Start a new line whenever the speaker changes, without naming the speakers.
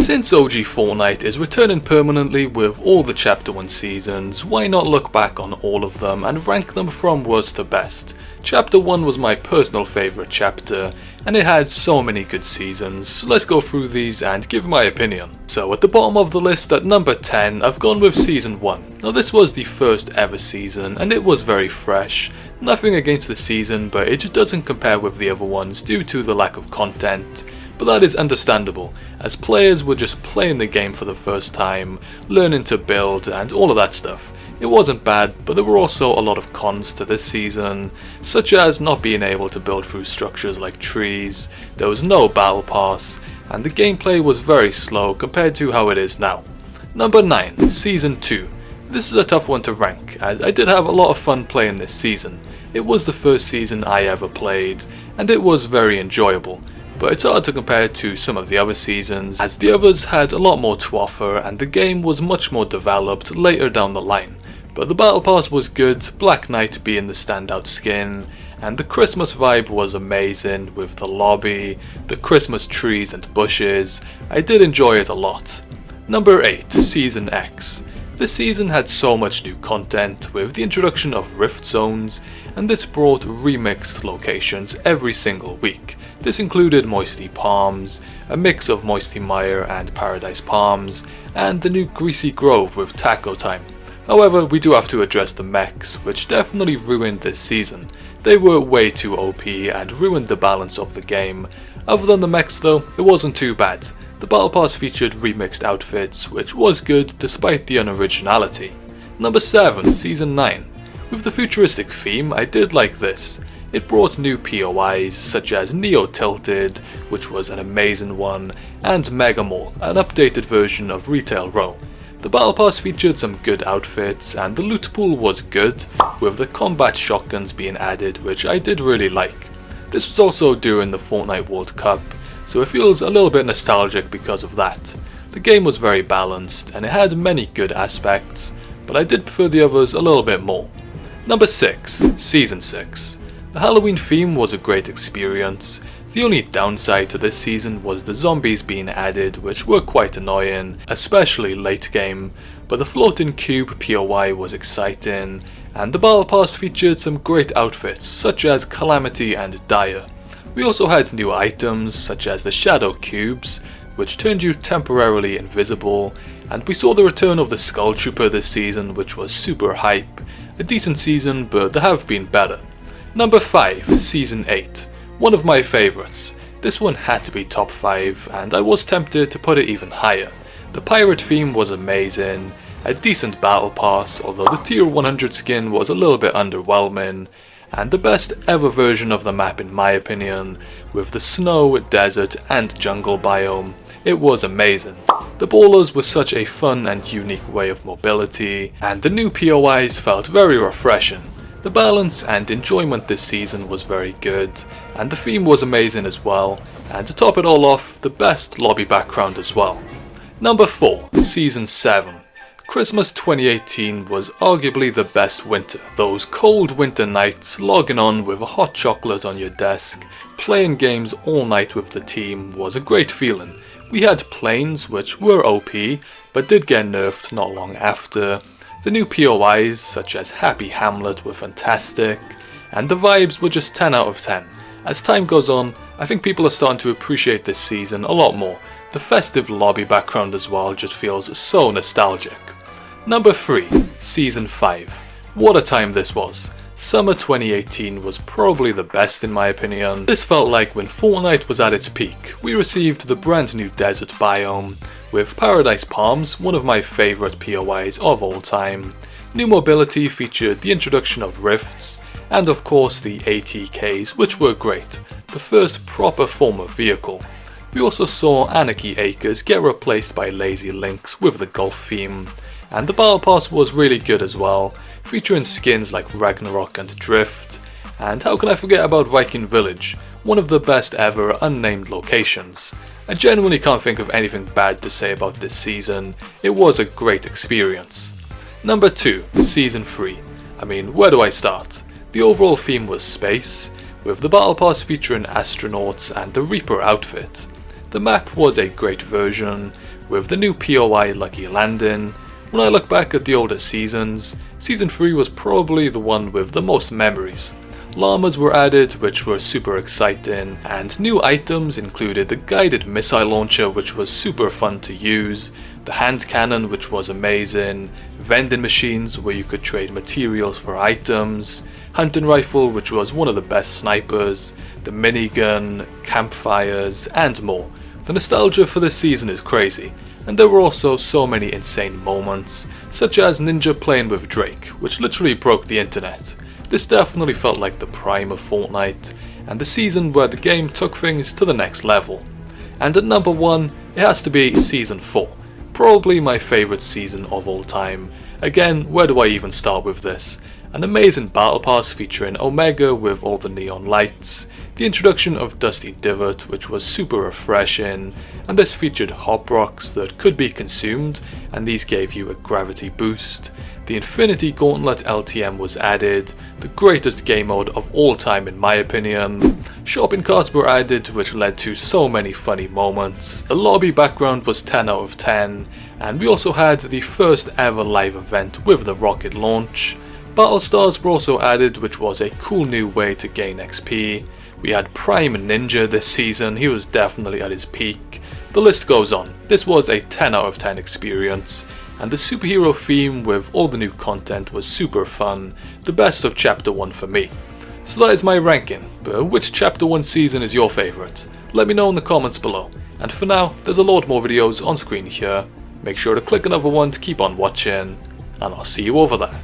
Since OG Fortnite is returning permanently with all the Chapter 1 seasons, why not look back on all of them and rank them from worst to best? Chapter 1 was my personal favourite chapter, and it had so many good seasons, so let's go through these and give my opinion. So at the bottom of the list at number 10, I've gone with Season 1. Now this was the first ever season, and it was very fresh. Nothing against the season, but it just doesn't compare with the other ones due to the lack of content. But that is understandable, as players were just playing the game for the first time, learning to build and all of that stuff. It wasn't bad, but there were also a lot of cons to this season, such as not being able to build through structures like trees, there was no battle pass, and the gameplay was very slow compared to how it is now. Number 9, Season 2. This is a tough one to rank, as I did have a lot of fun playing this season. It was the first season I ever played, and it was very enjoyable. But it's hard to compare to some of the other seasons, as the others had a lot more to offer and the game was much more developed later down the line. But the Battle Pass was good, Black Knight being the standout skin, and the Christmas vibe was amazing with the lobby, the Christmas trees and bushes. I did enjoy it a lot. Number 8, Season X. This season had so much new content with the introduction of Rift Zones, and this brought remixed locations every single week. This included Moisty Palms, a mix of Moisty Mire and Paradise Palms, and the new Greasy Grove with Taco Time. However, we do have to address the mechs, which definitely ruined this season. They were way too OP and ruined the balance of the game. Other than the mechs though, it wasn't too bad. The Battle Pass featured remixed outfits, which was good despite the unoriginality. Number 7, Season 9. With the futuristic theme, I did like this. It brought new POIs such as Neo Tilted, which was an amazing one, and Mega Mall, an updated version of Retail Row. The Battle Pass featured some good outfits and the loot pool was good, with the combat shotguns being added, which I did really like. This was also during the Fortnite World Cup, so it feels a little bit nostalgic because of that. The game was very balanced and it had many good aspects, but I did prefer the others a little bit more. Number 6, Season 6. The Halloween theme was a great experience. The only downside to this season was the zombies being added, which were quite annoying, especially late game, but the floating cube POI was exciting, and the Battle Pass featured some great outfits such as Calamity and Dire. We also had new items such as the Shadow Cubes, which turned you temporarily invisible, and we saw the return of the Skull Trooper this season, which was super hype. A decent season, but there have been better. Number 5, Season 8. One of my favourites. This one had to be top 5 and I was tempted to put it even higher. The pirate theme was amazing, a decent battle pass, although the tier 100 skin was a little bit underwhelming, and the best ever version of the map in my opinion, with the snow, desert and jungle biome. It was amazing. The ballers were such a fun and unique way of mobility, and the new POIs felt very refreshing. The balance and enjoyment this season was very good, and the theme was amazing as well, and to top it all off, the best lobby background as well. Number 4, Season 7. Christmas 2018 was arguably the best winter. Those cold winter nights, logging on with a hot chocolate on your desk, playing games all night with the team was a great feeling. We had planes which were OP, but did get nerfed not long after. The new POIs such as Happy Hamlet were fantastic, and the vibes were just 10 out of 10. As time goes on, I think people are starting to appreciate this season a lot more. The festive lobby background as well just feels so nostalgic. Number 3, Season 5. What a time this was. Summer 2018 was probably the best in my opinion. This felt like when Fortnite was at its peak. We received the brand new desert biome, with Paradise Palms, one of my favourite POIs of all time. New mobility featured the introduction of rifts, and of course the ATKs, which were great, the first proper form of vehicle. We also saw Anarchy Acres get replaced by Lazy Links with the golf theme, and the Battle Pass was really good as well, featuring skins like Ragnarok and Drift, and how can I forget about Viking Village, one of the best ever unnamed locations. I genuinely can't think of anything bad to say about this season, it was a great experience. Number 2, Season 3. I mean, where do I start? The overall theme was space, with the Battle Pass featuring astronauts and the Reaper outfit. The map was a great version, with the new POI Lucky Landing. When I look back at the older seasons, Season 3 was probably the one with the most memories. Llamas were added, which were super exciting, and new items included the guided missile launcher, which was super fun to use, the hand cannon, which was amazing, vending machines where you could trade materials for items, hunting rifle, which was one of the best snipers, the minigun, campfires, and more. The nostalgia for this season is crazy, and there were also so many insane moments, such as Ninja playing with Drake, which literally broke the internet. This definitely felt like the prime of Fortnite, and the season where the game took things to the next level. And at number 1, it has to be Season 4, probably my favourite season of all time. Again, where do I even start with this? An amazing battle pass featuring Omega with all the neon lights, the introduction of Dusty Divot, which was super refreshing, and this featured hop rocks that could be consumed, and these gave you a gravity boost. The Infinity Gauntlet LTM was added, the greatest game mode of all time in my opinion. Shopping carts were added, which led to so many funny moments. The lobby background was 10 out of 10, and we also had the first ever live event with the rocket launch. Battle Stars were also added, which was a cool new way to gain XP. We had Prime Ninja this season, he was definitely at his peak. The list goes on. This was a 10 out of 10 experience, and the superhero theme with all the new content was super fun, the best of Chapter 1 for me. So that is my ranking, but which Chapter 1 season is your favourite? Let me know in the comments below, and for now, there's a lot more videos on screen here. Make sure to click another one to keep on watching, and I'll see you over there.